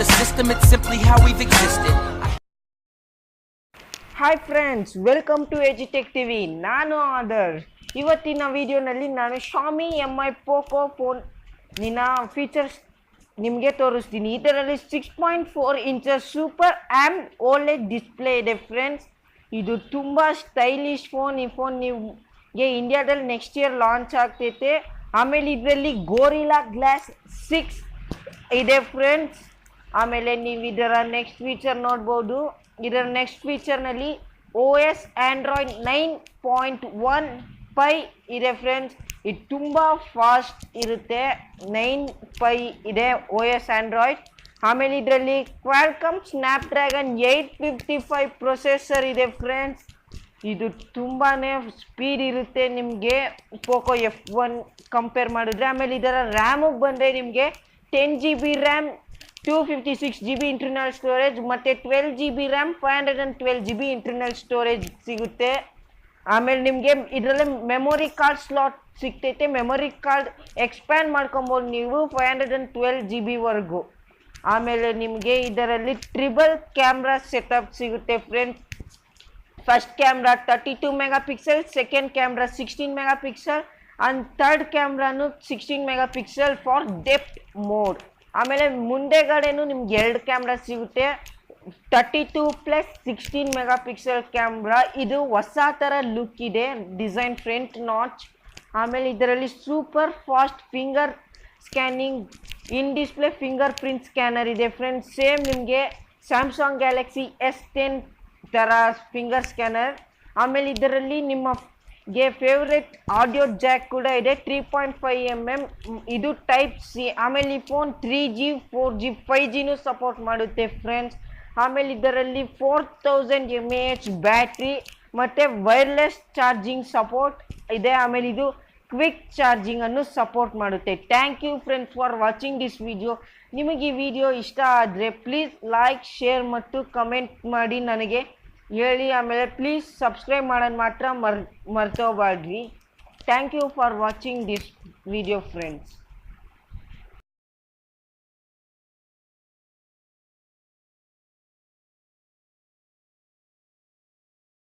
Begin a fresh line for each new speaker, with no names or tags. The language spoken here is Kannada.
the system, it's simply how we've existed.
Hi friends, welcome to ಎಜಿಟೆಕ್ ಟಿವಿ. ನಾನು ಆದರ್ಶ್. ಇವತ್ತಿನ ವಿಡಿಯೋನಲ್ಲಿ ನಾನು ಶಾಮಿ MI ಪೋಕೋ ಫೋನಿನ ಫೀಚರ್ಸ್ ನಿಮಗೆ ತೋರಿಸ್ತೀನಿ. ಇದರಲ್ಲಿ 6.4 ಇಂಚಸ್ ಸೂಪರ್ ಓಲೆಡ್ ಡಿಸ್ಪ್ಲೇ ಇದೆ ಫ್ರೆಂಡ್ಸ್. ಇದು ತುಂಬ ಸ್ಟೈಲಿಶ್ ಫೋನ್. ಈ ಫೋನ್ ನಿಮಗೆ ಇಂಡಿಯಾದಲ್ಲಿ ನೆಕ್ಸ್ಟ್ ಇಯರ್ ಲಾಂಚ್ ಆಗ್ತೈತೆ. ಆಮೇಲೆ ಇದರಲ್ಲಿ ಗೋರಿಲ್ಲಾ ಗ್ಲಾಸ್ 6 ಇದೆ ಫ್ರೆಂಡ್ಸ್. ಆಮೇಲೆ ನೀವು ಇದರ ನೆಕ್ಸ್ಟ್ ಫೀಚರ್ ನೋಡ್ಬೋದು. ಇದರ ನೆಕ್ಸ್ಟ್ ಫೀಚರ್ನಲ್ಲಿ OS ಆ್ಯಂಡ್ರಾಯ್ಡ್ 9.1 ಪೈ ಇದೆ ಫ್ರೆಂಡ್ಸ್. ಇದು ತುಂಬ ಫಾಸ್ಟ್ ಇರುತ್ತೆ. 9 ಪೈ ಇದೆ OS ಆ್ಯಂಡ್ರಾಯ್ಡ್. ಆಮೇಲೆ ಇದರಲ್ಲಿ ಕ್ವಾಲ್ಕಮ್ ಸ್ನ್ಯಾಪ್ಡ್ರ್ಯಾಗನ್ 855 ಪ್ರೊಸೆಸರ್ ಇದೆ ಫ್ರೆಂಡ್ಸ್. ಇದು ತುಂಬಾ ಸ್ಪೀಡ್ ಇರುತ್ತೆ ನಿಮಗೆ ಪೋಕೋ F1 ಕಂಪೇರ್ ಮಾಡಿದ್ರೆ. ಆಮೇಲೆ ಇದರ ರ್ಯಾಮಿಗೆ ಬಂದರೆ ನಿಮಗೆ 10 GB RAM, 256 GB internal storage ಮತ್ತು 12 GB RAM, 512 GB internal storage ಸಿಗುತ್ತೆ. ಆಮೇಲೆ ನಿಮಗೆ ಇದರಲ್ಲಿ ಮೆಮೊರಿ ಕಾರ್ಡ್ ಸ್ಲಾಟ್ ಸಿಗ್ತೈತೆ. ಮೆಮೊರಿ ಕಾರ್ಡ್ ಎಕ್ಸ್ಪ್ಯಾಂಡ್ ಮಾಡ್ಕೊಬೋದು ನೀವು 512 GB ವರೆಗೂ. ಆಮೇಲೆ ನಿಮಗೆ ಇದರಲ್ಲಿ ಟ್ರಿಬಲ್ ಕ್ಯಾಮ್ರಾ ಸೆಟಪ್ ಸಿಗುತ್ತೆ friends. First camera 32 megapixel, second camera 16 megapixel and third ಕ್ಯಾಮ್ರಾನು 16 megapixel for depth mode. ಆಮೇಲೆ ಮುಂದೆಗಡೆನೂ ನಿಮ್ಗೆ 2 ಕ್ಯಾಮ್ರಾ ಸಿಗುತ್ತೆ, 32 + 16 ಮೆಗಾ ಪಿಕ್ಸೆಲ್ ಕ್ಯಾಮ್ರಾ. ಇದು ಹೊಸ ಥರ ಲುಕ್ ಇದೆ ಡಿಸೈನ್, ಫ್ರಂಟ್ ನಾಚ್. ಆಮೇಲೆ ಇದರಲ್ಲಿ ಸೂಪರ್ ಫಾಸ್ಟ್ ಫಿಂಗರ್ ಸ್ಕ್ಯಾನಿಂಗ್ ಇನ್ ಡಿಸ್ಪ್ಲೇ ಫಿಂಗರ್ ಪ್ರಿಂಟ್ ಸ್ಕ್ಯಾನರ್ ಇದೆ ಫ್ರೆಂಡ್ಸ್. ಸೇಮ್ ನಿಮಗೆ ಸ್ಯಾಮ್ಸಂಗ್ ಗ್ಯಾಲಕ್ಸಿ S10 ಥರ ಫಿಂಗರ್ ಸ್ಕ್ಯಾನರ್. ಆಮೇಲೆ ಇದರಲ್ಲಿ ನಿಮಗೆ ಫೇವ್ರೆಟ್ ಆಡಿಯೋ ಜಾಕ್ ಕೂಡ ಇದೆ, 3.5mm. ಇದು ಟೈಪ್ C. ಆಮೇಲೆ ಈ ಫೋನ್ 3G 4G 5Gನೂ ಸಪೋರ್ಟ್ ಮಾಡುತ್ತೆ ಫ್ರೆಂಡ್ಸ್. ಆಮೇಲೆ ಇದರಲ್ಲಿ 4000 mAh ಬ್ಯಾಟ್ರಿ ಮತ್ತು ವೈರ್ಲೆಸ್ ಚಾರ್ಜಿಂಗ್ ಸಪೋರ್ಟ್ ಇದೆ. ಆಮೇಲೆ ಇದು ಕ್ವಿಕ್ ಚಾರ್ಜಿಂಗನ್ನು ಸಪೋರ್ಟ್ ಮಾಡುತ್ತೆ. Thank you friends for watching this video. ನಿಮಗೆ ಈ ವಿಡಿಯೋ ಇಷ್ಟ ಆದರೆ ಪ್ಲೀಸ್ ಲೈಕ್, ಶೇರ್ ಮತ್ತು ಕಮೆಂಟ್ ಮಾಡಿ ನನಗೆ ಹೇಳಿ. ಆಮೇಲೆ ಪ್ಲೀಸ್ ಸಬ್ಸ್ಕ್ರೈಬ್ ಮಾಡೋದು ಮಾತ್ರ ಮರ್ತೋಗ್ಬೇಡ್ರಿ. Thank you for watching this video friends.